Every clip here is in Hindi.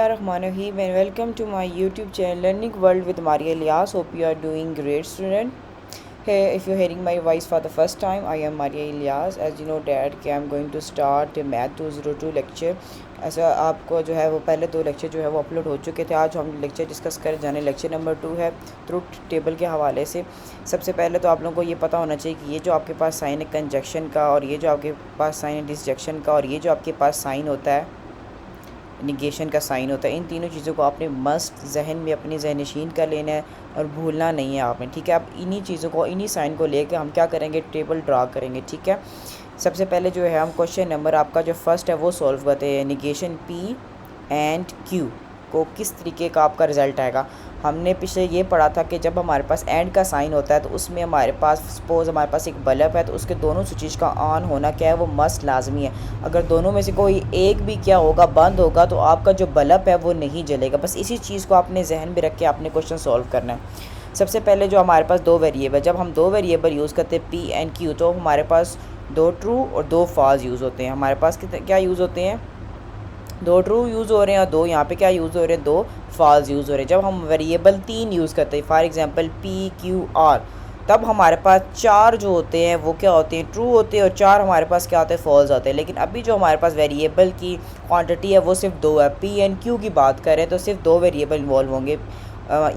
Rahmanahim and welcome to my YouTube channel Learning World with Maria Elias. Hope you are doing great, student. Hey, if you're hearing my voice for the first time, I am Maria Elias. As you know that I am going to start a Math 202 lecture. ऐसा आपको जो है वो पहले दो लेक्चर जो है वो अपलोड हो चुके थे। आज हम लेक्चर डिस्कस कर जाने लेक्चर नंबर 2 है ट्रुथ टेबल के हवाले से। सबसे पहले तो आप लोगों को ये पता होना चाहिए कि ये जो आपके पास साइन है कंजक्शन का, और ये जो आपके पास साइन है डिसजक्शन का, और ये जो आपके पास साइन होता है निगेशन का साइन होता है, इन तीनों चीज़ों को आपने मस्त जहन में अपनी जहनशीन कर लेना है और भूलना नहीं है आपने। ठीक है, आप इन्हीं चीज़ों को इन्हीं साइन को लेकर हम क्या करेंगे, टेबल ड्रा करेंगे। ठीक है, सबसे पहले जो है हम क्वेश्चन नंबर आपका जो फर्स्ट है वो सॉल्व करते हैं। निगेशन पी एंड क्यू को किस तरीके का आपका रिज़ल्ट आएगा। हमने पीछे ये पढ़ा था कि जब हमारे पास एंड का साइन होता है तो उसमें हमारे पास सपोज़ हमारे पास एक बल्ब है तो उसके दोनों स्विचेस का ऑन होना क्या है, वो मस्ट लाजमी है। अगर दोनों में से कोई एक भी क्या होगा, बंद होगा, तो आपका जो बल्ब है वो नहीं जलेगा। बस इसी चीज़ को आपने जहन में रख के आपने क्वेश्चन सॉल्व करना है। सबसे पहले जो हमारे पास दो वेरिएबल, जब हम दो वेरिएबल यूज़ करते हैं पी एंड क्यू, तो हमारे पास दो ट्रू और दो फॉल्स यूज़ होते हैं। हमारे पास कितने क्या यूज़ होते हैं, दो ट्रू यूज़ हो रहे हैं और दो यहाँ पे क्या यूज़ हो रहे हैं, दो फॉल्स यूज़ हो रहे हैं। जब हम वेरिएबल तीन यूज़ करते हैं, for example P q are, तब हमारे पास चार जो होते हैं वो क्या होते हैं, ट्रू होते हैं, और चार हमारे पास क्या होते हैं, फॉल्स होते हैं। लेकिन अभी जो हमारे पास वेरिएबल की क्वांटिटी है वो सिर्फ दो है। पी एंड क्यू की बात करें तो सिर्फ दो वेरिएबल इन्वॉल्व होंगे,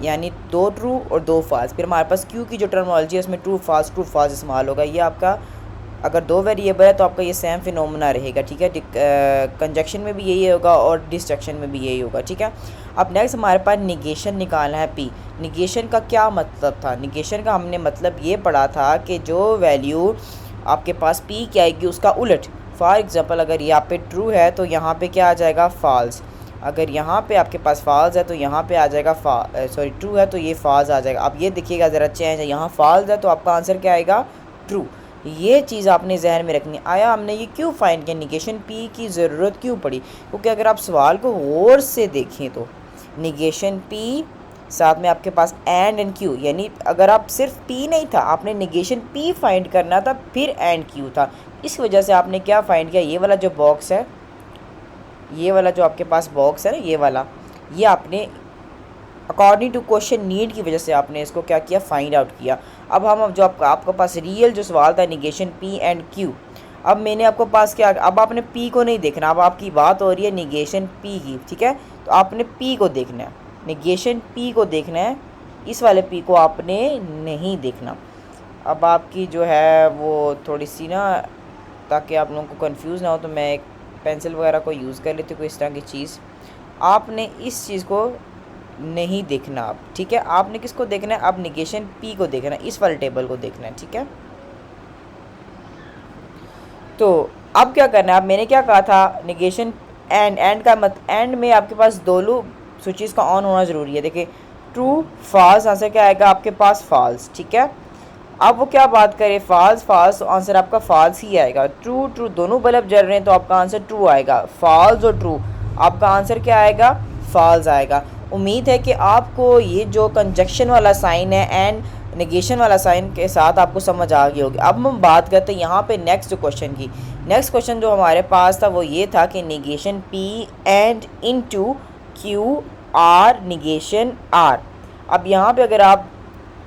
यानी दो ट्रू और दो फॉल्स। फिर हमारे पास क्यू की जो टर्मोलॉजी है उसमें ट्रू फॉल्स इस्तेमाल होगा। ये आपका अगर दो वेरिएबल है तो आपका ये सेम फिनोमेना रहेगा। ठीक है, कंजक्शन में भी यही होगा और डिस्ट्रक्शन में भी यही होगा। ठीक है, अब नेक्स्ट हमारे पास निगेशन निकालना है पी। निगेशन का क्या मतलब था, निगेशन का हमने मतलब ये पढ़ा था कि जो वैल्यू आपके पास पी की आएगी उसका उलट। फॉर एग्ज़ाम्पल अगर यहाँ पे ट्रू है तो यहाँ पे क्या आ जाएगा, फॉल्स। अगर यहाँ पे आपके पास फॉल्स है तो यहाँ पे आ जाएगा ट्रू है तो ये फॉल्स आ जाएगा। अब ये देखिएगा ज़रा चेंज है, यहाँ फॉल्स है तो आपका आंसर क्या आएगा, ट्रू। ये चीज़ आपने जहन में रखनी। आया हमने ये क्यों फाइंड किया, निगेशन पी की ज़रूरत क्यों पड़ी, क्योंकि अगर आप सवाल को गौर से देखें तो निगेशन पी साथ में आपके पास एंड क्यू, यानी अगर आप सिर्फ पी नहीं था, आपने निगेशन पी फाइंड करना था, फिर एंड क्यू था। इस वजह से आपने क्या फाइंड किया, ये वाला जो बॉक्स है, ये वाला जो आपके पास बॉक्स है ना, ये वाला, ये आपने अकॉर्डिंग टू क्वेश्चन नीड की वजह से आपने इसको क्या किया, फाइंड आउट किया। अब हम जो आपके पास रियल जो सवाल था निगेशन पी एंड क्यू, अब मैंने आपको पास क्या, अब आपने पी को नहीं देखना, अब आपकी बात हो रही है निगेशन पी की। ठीक है, तो आपने पी को देखना है, निगेशन पी को देखना है, इस वाले पी को आपने नहीं देखना। अब आपकी जो है वो थोड़ी सी ना, ताकि आप लोगों को कंफ्यूज ना हो तो मैं एक पेंसिल वगैरह को यूज़ कर लेती हूँ, कोई इस तरह की चीज़। आपने इस चीज़ को नहीं देखना आप। ठीक है, आपने किसको देखना है, अब निगेशन पी को देखना है, इस वाले टेबल को देखना है। ठीक है, तो अब क्या करना है, अब मैंने क्या कहा था, निगेशन एंड का मत, एंड में आपके पास दोनों स्विचेस का ऑन होना ज़रूरी है। देखिए ट्रू फॉल्स, आंसर क्या आएगा आपके पास, फॉल्स। ठीक है, अब वो क्या बात करें, फॉल्स तो आंसर आपका फॉल्स ही आएगा। ट्रू दोनों बल्ब जल रहे हैं तो आपका आंसर ट्रू आएगा। फॉल्स और ट्रू, आपका आंसर क्या आएगा, फॉल्स आएगा। उम्मीद है कि आपको ये जो कंजक्शन वाला साइन है एंड नेगेशन वाला साइन के साथ आपको समझ आ गई होगी। अब हम बात करते हैं यहाँ पे नेक्स्ट क्वेश्चन की। नेक्स्ट क्वेश्चन जो हमारे पास था वो ये था कि negation p and into q r negation r. अब यहाँ पे अगर आप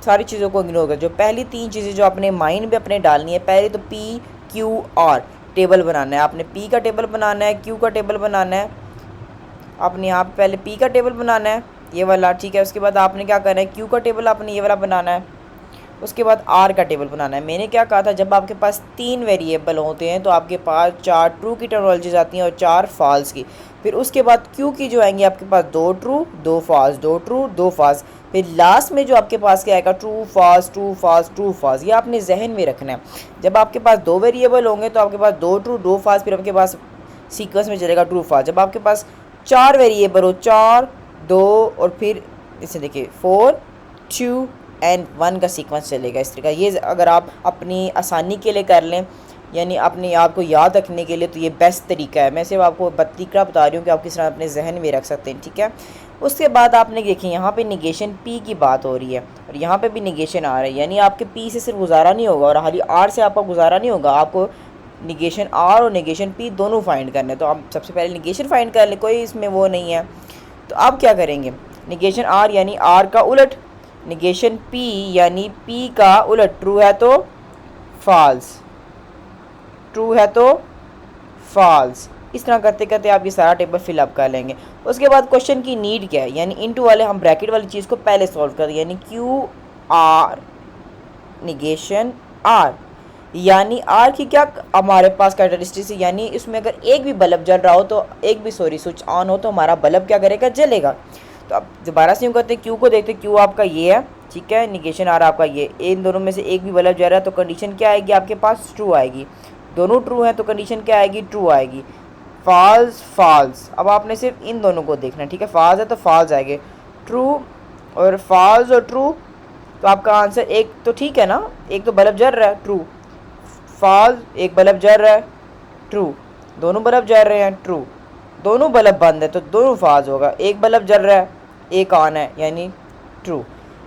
सारी चीज़ों को इग्नोर कर, जो पहली तीन चीज़ें जो अपने माइंड में अपने डालनी है, पहले तो पी क्यू आर टेबल बनाना है। आपने पी का टेबल बनाना है, क्यू का टेबल बनाना है, आपने यहाँ पे पहले पी का टेबल बनाना है ये वाला। ठीक है, उसके बाद आपने क्या करना है, क्यू का टेबल आपने ये वाला बनाना है, उसके बाद आर का टेबल बनाना है। मैंने क्या कहा था, जब आपके पास तीन वेरिएबल होते हैं तो आपके पास चार ट्रू की टर्मिनोलॉजीज आती हैं और चार फॉल्स की। फिर उसके बाद क्यू की जो आएंगी आपके पास दो ट्रू दो फॉल्स, दो ट्रू दो फॉल्स। फिर लास्ट में जो आपके पास क्या आएगा, true false true false true false. ये आपने जहन में रखना है। जब आपके पास दो वेरिएबल होंगे तो आपके पास दो ट्रू दो फॉल्स, फिर आपके पास सीक्वेंस में चलेगा ट्रू फॉल्स। जब आपके पास चार वेरिएबल हो, चार दो और फिर इसे देखिए 4 2 एंड 1 का सीक्वेंस चलेगा इस तरीका। ये अगर आप अपनी आसानी के लिए कर लें, यानी अपने आप को याद रखने के लिए, तो ये बेस्ट तरीका है। मैं सिर्फ आपको तरीका बता रही हूँ कि आप किस तरह अपने जहन में रख सकते हैं। ठीक है, उसके बाद आपने देखिए यहाँ पे निगेशन पी की बात हो रही है और यहाँ पे भी निगेशन आ रहा है, यानी आपके पी से सिर्फ गुजारा नहीं होगा और खाली आर से आपका गुजारा नहीं होगा, आपको निगेशन आर और निगेशन पी दोनों फाइंड करने। तो आप सबसे पहले निगेशन फाइंड कर लें, कोई इसमें वो नहीं है। तो अब क्या करेंगे, निगेशन आर यानी आर का उलट, निगेशन पी यानी पी का उलट, ट्रू है तो फॉल्स, ट्रू है तो फॉल्स। इस तरह करते करते आप ये सारा टेबल फिलअप कर लेंगे। उसके बाद क्वेश्चन की नीड क्या है, यानी इनटू वाले हम ब्रैकेट वाली चीज़ को पहले सॉल्व कर दें, यानी क्यू आर निगेशन आर, यानी आर की क्या हमारे पास कैरेक्टरिस्टिक्स है, यानी इसमें अगर एक भी बल्ब जल रहा हो तो एक भी स्विच ऑन हो तो हमारा बल्ब क्या करेगा, जलेगा। तो अब दोबारा से यूँ करते हैं, क्यू को देखते हैं, क्यू आपका ये है, ठीक है, निगेशन आर आपका ये, इन दोनों में से एक भी बल्ब जल रहा है तो कंडीशन क्या आएगी आपके पास, ट्रू आएगी। दोनों ट्रू हैं तो कंडीशन क्या आएगी, ट्रू आएगी। फॉल्स फॉल्स, अब आपने सिर्फ इन दोनों को देखना है, ठीक है, फॉल्स है तो फॉल्स आएंगे, ट्रू और फॉल्स और ट्रू, तो आपका आंसर एक तो ठीक है ना, एक तो बल्ब जल रहा है, ट्रू, फॉल्स एक बल्ब जल रहा है, ट्रू, दोनों बल्ब जल रहे हैं, ट्रू, दोनों बल्ब बंद है तो दोनों फॉल्स होगा, एक बल्ब जल रहा है एक ऑन है यानी ट्रू।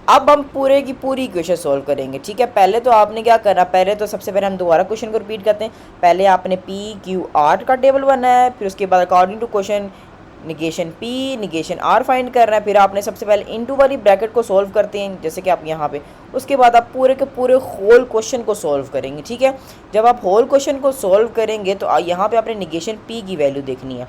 अब हम पूरे की पूरी इक्वेशन सॉल्व करेंगे, ठीक है। पहले तो आपने क्या करना, पहले तो सबसे पहले हम दोबारा क्वेश्चन को रिपीट करते हैं। पहले आपने पी क्यू आर का टेबल बनाया है, फिर उसके बाद according to question negation p negation r find करना है, फिर आपने सबसे पहले इनटू वाली ब्रैकेट को सॉल्व करते हैं जैसे कि आप यहाँ पे, उसके बाद आप पूरे के पूरे होल क्वेश्चन को सॉल्व करेंगे, ठीक है। जब आप होल क्वेश्चन को सॉल्व करेंगे तो यहाँ पे आपने निगेशन पी की वैल्यू देखनी है,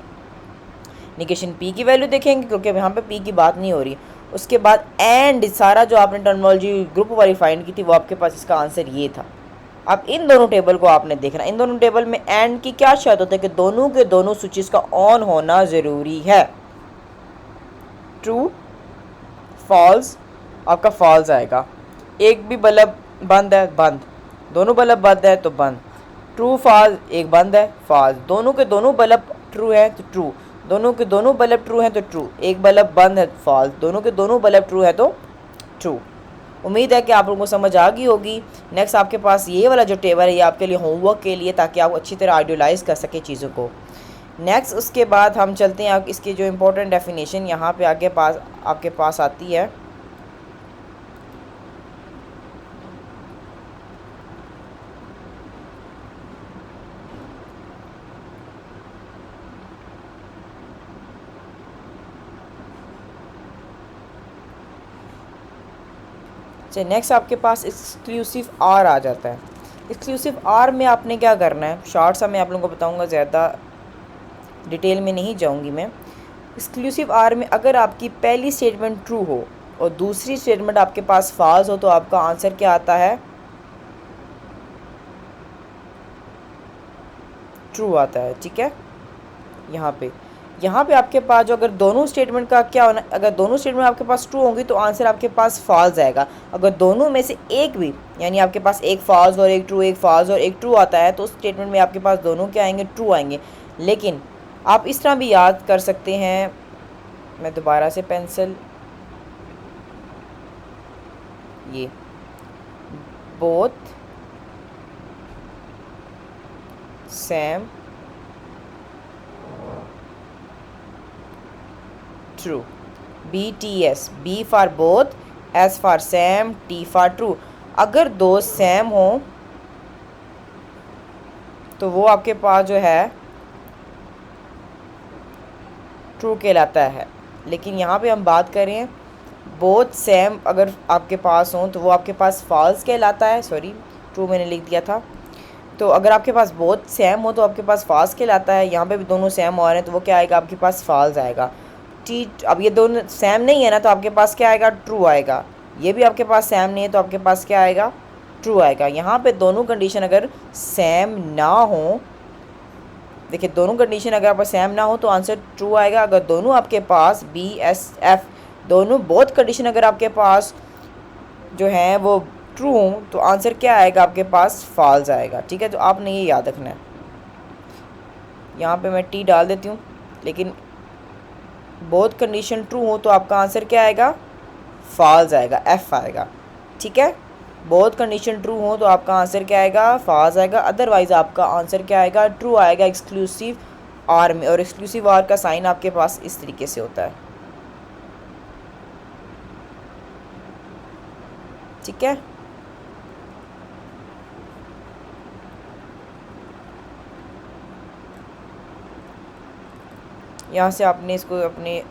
निगेशन पी की वैल्यू देखेंगे क्योंकि यहाँ पे पी की बात नहीं हो रही। उसके बाद एंड सारा जो आपने टर्मिनोलॉजी ग्रुप वाली फाइंड की थी वो आपके पास इसका आंसर ये था। अब इन दोनों टेबल को आपने देखना, इन दोनों टेबल में एंड की क्या शर्त होती है कि दोनों के दोनों स्विचेस का ऑन होना ज़रूरी है। ट्रू फॉल्स, आपका फॉल्स आएगा, एक भी बल्ब बंद है बंद, दोनों बल्ब बंद है तो बंद, ट्रू फॉल्स एक बंद है फॉल्स, दोनों के दोनों बल्ब ट्रू है तो ट्रू, दोनों के दोनों बल्ब ट्रू हैं तो ट्रू, एक बल्ब बंद है फॉल्स, दोनों के दोनों बल्ब ट्रू है तो ट्रू। उम्मीद है कि आप लोगों को समझ आ गई होगी। नेक्स्ट आपके पास ये वाला जो टेबल है ये आपके लिए होमवर्क के लिए, ताकि आप अच्छी तरह आइडियलाइज़ कर सकें चीज़ों को। नेक्स्ट उसके बाद हम चलते हैं, इसकी जो इम्पोर्टेंट डेफिनेशन यहाँ पे आगे पास आपके पास आती है। अच्छा, नेक्स्ट आपके पास एक्सक्लूसिव आर आ जाता है। एक्सक्लूसिव आर में आपने क्या करना है, शॉर्ट सा मैं आप लोगों को बताऊंगा, ज़्यादा डिटेल में नहीं जाऊंगी मैं। एक्सक्लूसिव आर में अगर आपकी पहली स्टेटमेंट ट्रू हो और दूसरी स्टेटमेंट आपके पास फॉल्स हो तो आपका आंसर क्या आता है, ट्रू आता है, ठीक है। यहाँ पे आपके पास जो अगर दोनों स्टेटमेंट का क्या होना, अगर दोनों स्टेटमेंट आपके पास ट्रू होंगी तो आंसर आपके पास फॉल्स आएगा। अगर दोनों में से एक भी, यानी आपके पास एक फॉल्स और एक ट्रू, एक फॉल्स और एक ट्रू आता है तो उस स्टेटमेंट में आपके पास दोनों क्या आएंगे, ट्रू आएंगे। लेकिन आप इस तरह भी याद कर सकते हैं, मैं दोबारा से पेंसिल, ये both same true, BTS, B for both, S for same, T for true. अगर दो सेम हो तो वो आपके पास जो है ट्रू कहलाता है। लेकिन यहाँ पे हम बात करें बोथ सेम अगर आपके पास हों तो वो आपके पास फॉल्स कहलाता है, सॉरी ट्रू मैंने लिख दिया था। तो अगर आपके पास बोथ सेम हो तो आपके पास फॉल्स कहलाता है। यहाँ पे भी दोनों सेम हो रहे हैं तो वो क्या आएगा, आपके पास फॉल्स आएगा। टी, अब ये दोनों सेम नहीं है ना तो आपके पास क्या आएगा, ट्रू आएगा। ये भी आपके पास सेम नहीं है तो आपके पास क्या आएगा, ट्रू आएगा। यहाँ पे दोनों कंडीशन अगर सेम ना हो, देखिए दोनों कंडीशन अगर आपका सेम ना हो तो आंसर ट्रू आएगा। अगर दोनों आपके पास BSF दोनों बोथ कंडीशन अगर आपके पास जो है वो ट्रू हो तो आंसर क्या आएगा, आपके पास फॉल्स आएगा, ठीक है। तो आपने ये याद रखना है। यहाँ पे मैं T डाल देती हूँ, लेकिन बोथ कंडीशन ट्रू हो तो आपका आंसर क्या आएगा, फॉल्स आएगा, F आएगा, ठीक है। बोथ कंडीशन ट्रू हो तो आपका आंसर क्या आएगा, फॉल्स आएगा। अदरवाइज आपका आंसर क्या आएगा, ट्रू आएगा एक्सक्लूसिव आर में। और एक्सक्लूसिव आर का साइन आपके पास इस तरीके से होता है, ठीक है। यहाँ से आपने इसको अपने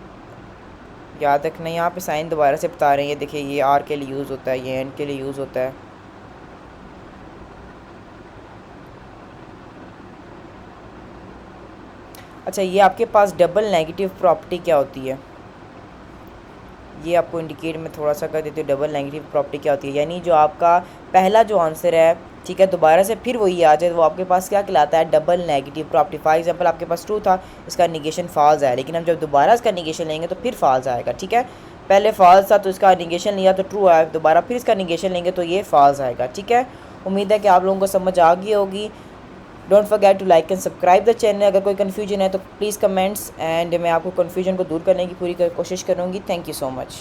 याद रखना। यहाँ पे साइन दोबारा से बता रहे हैं, ये देखिए ये आर के लिए यूज़ होता है, ये एंड के लिए यूज़ होता है। अच्छा, ये आपके पास डबल नेगेटिव प्रॉपर्टी क्या होती है, ये आपको इंडिकेट में थोड़ा सा कर देती हूँ। डबल नेगेटिव प्रॉपर्टी क्या होती है, यानी जो आपका पहला जो आंसर है, ठीक है, दोबारा से फिर वही आ जाए, वो आपके पास क्या कहलाता है, double negative property. For example आपके पास ट्रू था, इसका निगेशन फॉल्स है, लेकिन हम जब दोबारा इसका निगेशन लेंगे तो फिर फॉल्स आएगा। ठीक है, पहले फॉल्स था तो इसका निगेशन लिया तो ट्रू आया, दोबारा फिर इसका निगेशन लेंगे तो ये फॉल्स आएगा। ठीक है, उम्मीद है कि आप लोगों को समझ आ गई होगी। Don't forget to like and subscribe the channel. अगर कोई कन्फ्यूजन है तो प्लीज़ कमेंट्स, एंड मैं आपको कन्फ्यूजन को दूर करने की पूरी कोशिश करूँगी। Thank you so much.